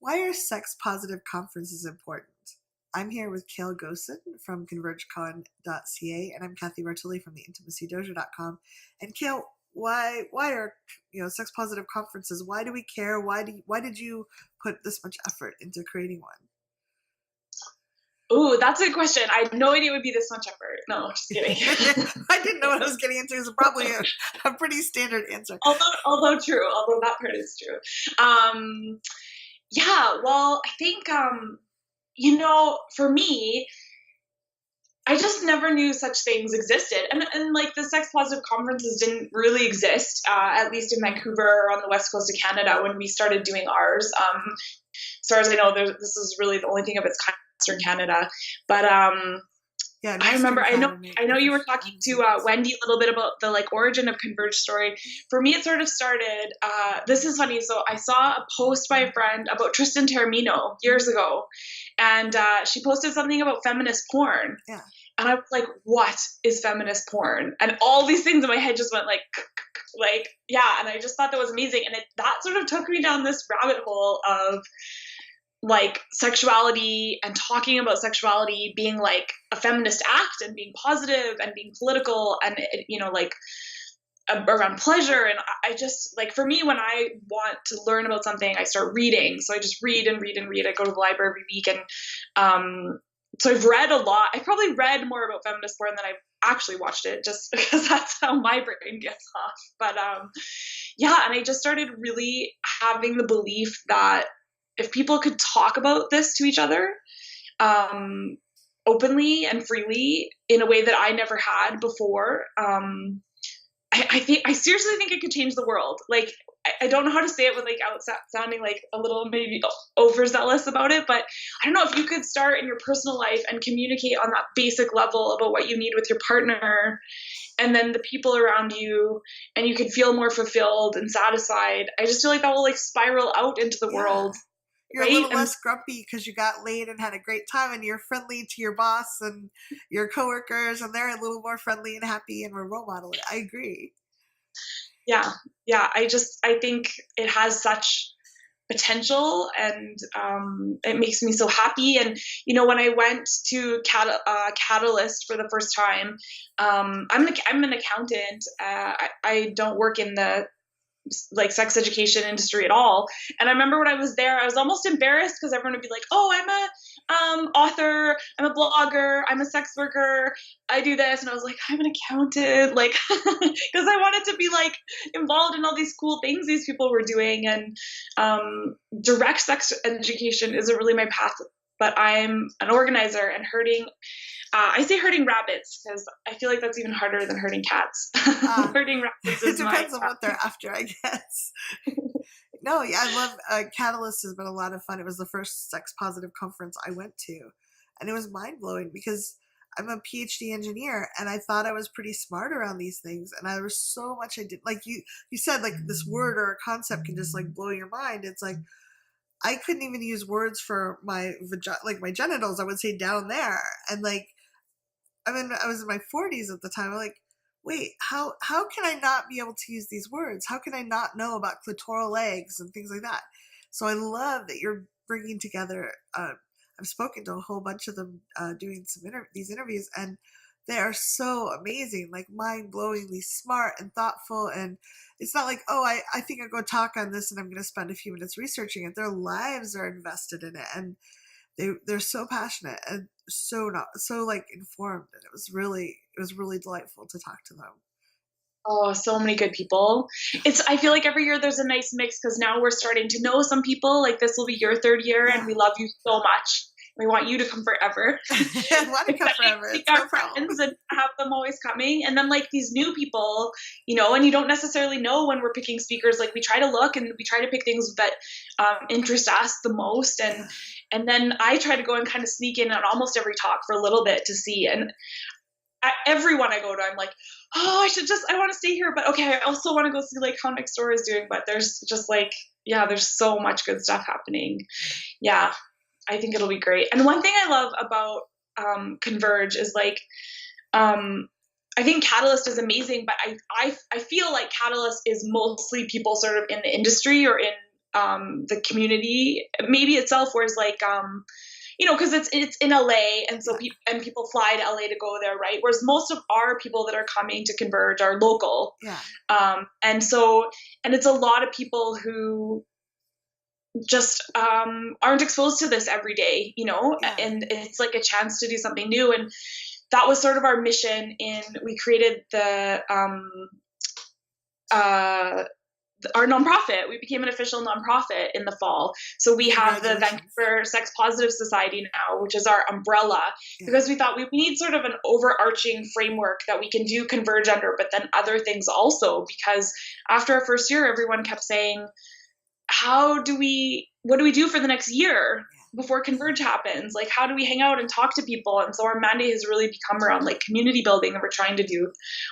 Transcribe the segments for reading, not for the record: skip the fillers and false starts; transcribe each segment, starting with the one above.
Why are sex-positive conferences important? I'm here with Kale from ConvergeCon.ca, and I'm Cathy Vartuli from theintimacydojo.com. And Kale, why are sex-positive conferences? Why do we care? Why did you put this much effort into creating one? Ooh, that's a good question. I had no idea it would be this much effort. No, just kidding. I didn't know what I was getting into. It's probably a pretty standard answer. Although that part is true. Yeah, well, I think, for me, I just never knew such things existed. And like the sex positive conferences didn't really exist, at least in Vancouver or on the west coast of Canada when we started doing ours. As far as I know, this is really the only thing of its kind in Canada. But yeah, I remember, I know you were talking to Wendy a little bit about the like origin of Converge story. For me, it sort of started, this is funny. So I saw a post by a friend about Tristan Taormino years ago, and she posted something about feminist porn. Yeah. And I was like, what is feminist porn? And all these things in my head just went like, yeah. And I just thought that was amazing. And that sort of took me down this rabbit hole of like sexuality and talking about sexuality being like a feminist act and being positive and being political and, around pleasure. And I just like, for me, when I want to learn about something, I start reading. So I just read and read and read. I go to the library every week. And so I've read a lot. I probably read more about feminist porn than I've actually watched it, just because that's how my brain gets off. But yeah, and I just started really having the belief that if people could talk about this to each other openly and freely in a way that I never had before, I seriously think it could change the world. Like, I don't know how to say it without sounding like a little maybe overzealous about it, but I don't know if you could start in your personal life and communicate on that basic level about what you need with your partner and then the people around you, and you could feel more fulfilled and satisfied. I just feel like that will like spiral out into the world. You're right? A little less grumpy because you got laid and had a great time, and you're friendly to your boss and your coworkers, and they're a little more friendly and happy and we're role modeling. I agree. Yeah. I think it has such potential, and it makes me so happy. And when I went to Catalyst for the first time, I'm an accountant. I don't work in the like sex education industry at all. And I remember when I was there, I was almost embarrassed because everyone would be like, oh, I'm a author, I'm a blogger, I'm a sex worker, I do this. And I was like, I'm an accountant, like, because I wanted to be like involved in all these cool things these people were doing. And direct sex education isn't really my path, but I'm an organizer and I say herding rabbits because I feel like that's even harder than herding cats. Herding rabbits is it depends on what they're after, I guess. No, yeah, I love Catalyst has been a lot of fun. It was the first sex positive conference I went to, and it was mind blowing because I'm a PhD engineer and I thought I was pretty smart around these things, and there was so much I did. Like you said, like this word or a concept can just like blow your mind. It's like I couldn't even use words for my my genitals. I would say down there, and like. I mean, I was in my 40s at the time. I'm like, wait, how can I not be able to use these words? How can I not know about clitoral legs and things like that? So I love that you're bringing together. I've spoken to a whole bunch of them doing these interviews, and they are so amazing, like mind-blowingly smart and thoughtful. And it's not like, oh, I think I'll go talk on this and I'm going to spend a few minutes researching it. Their lives are invested in it, and they're so passionate and so like informed, and it was really delightful to talk to them. Oh, so many good people. I feel like every year there's a nice mix because now we're starting to know some people. Like this will be your third year, and we love you so much. We want you to come forever. I want to come forever. Take our friends and have them always coming. And then like these new people, and you don't necessarily know when we're picking speakers. Like we try to look and we try to pick things that interest us the most. And then I try to go and kind of sneak in on almost every talk for a little bit to see. And everyone I go to, I'm like, oh, I want to stay here. But okay, I also want to go see like how Next Door is doing. But there's just like, there's so much good stuff happening. Yeah. I think it'll be great. And one thing I love about Converge is like, I think Catalyst is amazing, but I feel like Catalyst is mostly people sort of in the industry or in the community maybe itself, whereas like because it's in LA, and so and people fly to LA to go there, right? Whereas most of our people that are coming to Converge are local, Yeah. and it's a lot of people who just aren't exposed to this every day, and it's like a chance to do something new. And that was sort of our mission. We created our nonprofit. We became an official nonprofit in the fall. So we have the Vancouver Sex Positive Society now, which is our umbrella, because we thought we need sort of an overarching framework that we can do Converge under, but then other things also, because after our first year, everyone kept saying, what do we do for the next year before Converge happens? Like, how do we hang out and talk to people? And so our mandate has really become around like community building, and we're trying to do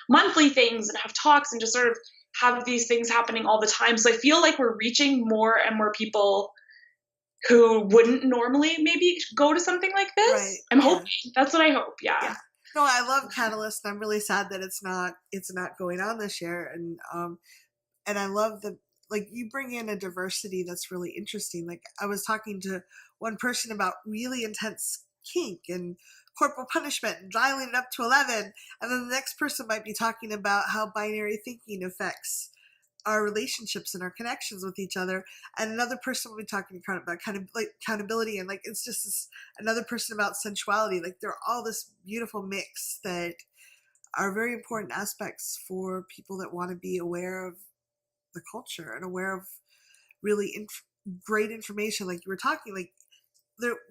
monthly things and have talks and just sort of have these things happening all the time. So I feel like we're reaching more and more people who wouldn't normally maybe go to something like this. Right. I'm hoping. That's what I hope. Yeah. No, I love Catalyst. I'm really sad that it's not going on this year. And I love like you bring in a diversity that's really interesting. Like I was talking to one person about really intense kink and corporal punishment and dialing it up to 11. And then the next person might be talking about how binary thinking affects our relationships and our connections with each other. And another person will be talking about kind of like accountability. And like, it's just another person about sensuality. Like they're all this beautiful mix that are very important aspects for people that want to be aware of the culture and aware of really great information. Like you were talking, like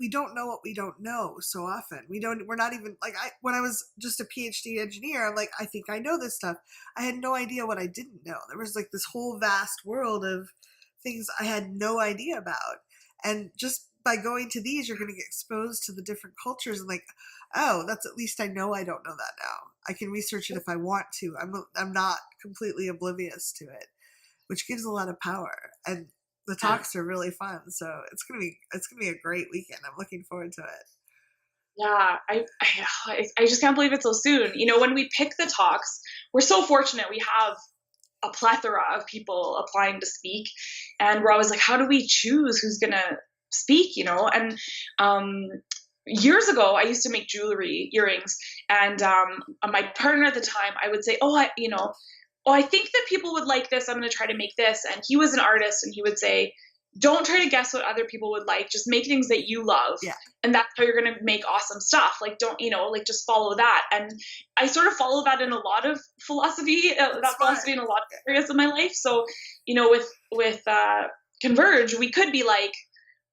we don't know what we don't know so often. We're not even like, when I was just a PhD engineer, I'm like, I think I know this stuff. I had no idea what I didn't know. There was like this whole vast world of things I had no idea about. And just by going to these, you're going to get exposed to the different cultures and like, oh, that's at least I know I don't know that now. I can research it if I want to. I'm not completely oblivious to it, which gives a lot of power. And the talks are really fun, so it's gonna be a great weekend. I'm looking forward to it. Yeah, I just can't believe it so soon. When we pick the talks, we're so fortunate. We have a plethora of people applying to speak, and we're always like, how do we choose who's gonna speak? And years ago, I used to make jewelry, earrings, and my partner at the time, I would say, I think that people would like this. I'm going to try to make this. And he was an artist, and he would say, don't try to guess what other people would like. Just make things that you love. Yeah. And that's how you're going to make awesome stuff. Like, don't, just follow that. And I sort of follow that in a lot of philosophy, philosophy in a lot of areas of my life. So, with Converge, we could be like,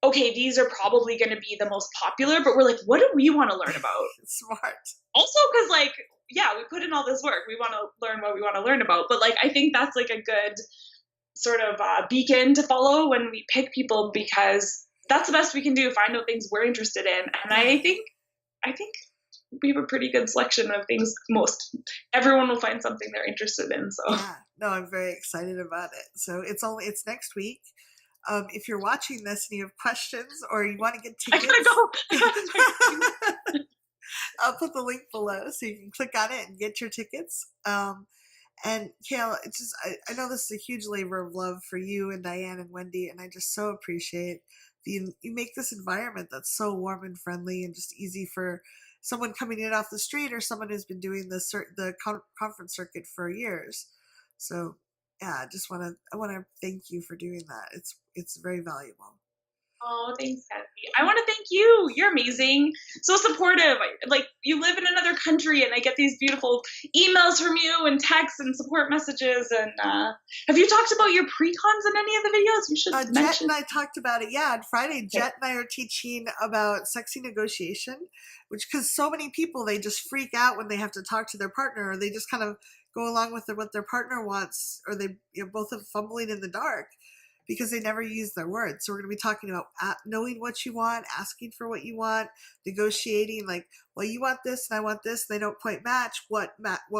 okay, these are probably going to be the most popular, but we're like, what do we want to learn about? Smart. Also, because like, yeah, we put in all this work. We want to learn what we want to learn about. But like, I think that's like a good sort of beacon to follow when we pick people, because that's the best we can do. Find out things we're interested in. And I think we have a pretty good selection of things. Everyone will find something they're interested in. So yeah, no, I'm very excited about it. So it's next week. If you're watching this and you have questions or you want to get tickets, I gotta go. I'll put the link below so you can click on it and get your tickets. And Kale, it's just I know this is a huge labor of love for you and Diane and Wendy, and I just so appreciate you make this environment that's so warm and friendly and just easy for someone coming in off the street or someone who's been doing the conference circuit for years. So yeah, I want to thank you for doing that. It's very valuable. Oh, thanks, Cathy. I want to thank you. You're amazing. So supportive. Like, you live in another country, and I get these beautiful emails from you and texts and support messages. And have you talked about your Precons in any of the videos? You should mention. Jet and I talked about it. Yeah, on Friday, Jet and I are teaching about sexy negotiation, because so many people, they just freak out when they have to talk to their partner, or they just kind of go along with what their partner wants, or they both are fumbling in the dark because they never use their words. So we're going to be talking about knowing what you want, asking for what you want, negotiating, like, well, you want this and I want this, and they don't quite match, what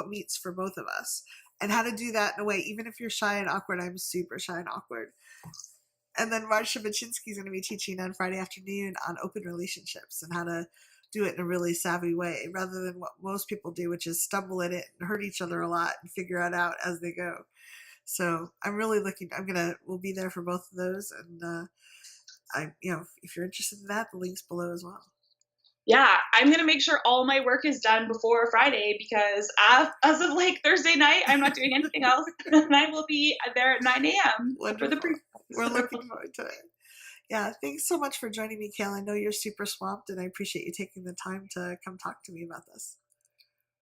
meets for both of us, and how to do that in a way, even if you're shy and awkward. I'm super shy and awkward. And then Marcia Baczynski is going to be teaching on Friday afternoon on open relationships and how to do it in a really savvy way, rather than what most people do, which is stumble in it and hurt each other a lot and figure it out as they go. So I'm really we'll be there for both of those. And if you're interested in that, the link's below as well. Yeah, I'm going to make sure all my work is done before Friday, because as of like Thursday night, I'm not doing anything else. And I will be there at 9 a.m. for the pre. We're looking forward to it. Yeah, thanks so much for joining me, Kale. I know you're super swamped, and I appreciate you taking the time to come talk to me about this.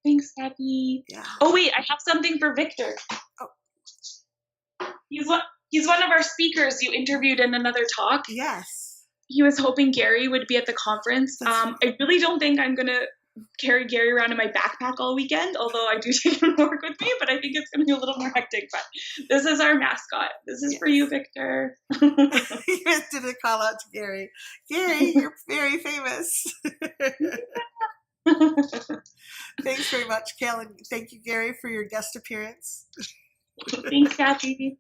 Thanks, Cathy. Yeah. Oh, wait, I have something for Victor. Oh. He's one of our speakers you interviewed in another talk. Yes. He was hoping Gary would be at the conference. I really don't think I'm going to carry Gary around in my backpack all weekend, although I do take him to work with me, but I think it's going to be a little more hectic. But this is our mascot. This is for you, Victor. You did a call out to Gary. Gary, you're very famous. Thanks very much, Kale, and thank you, Gary, for your guest appearance. Thanks, Cathy.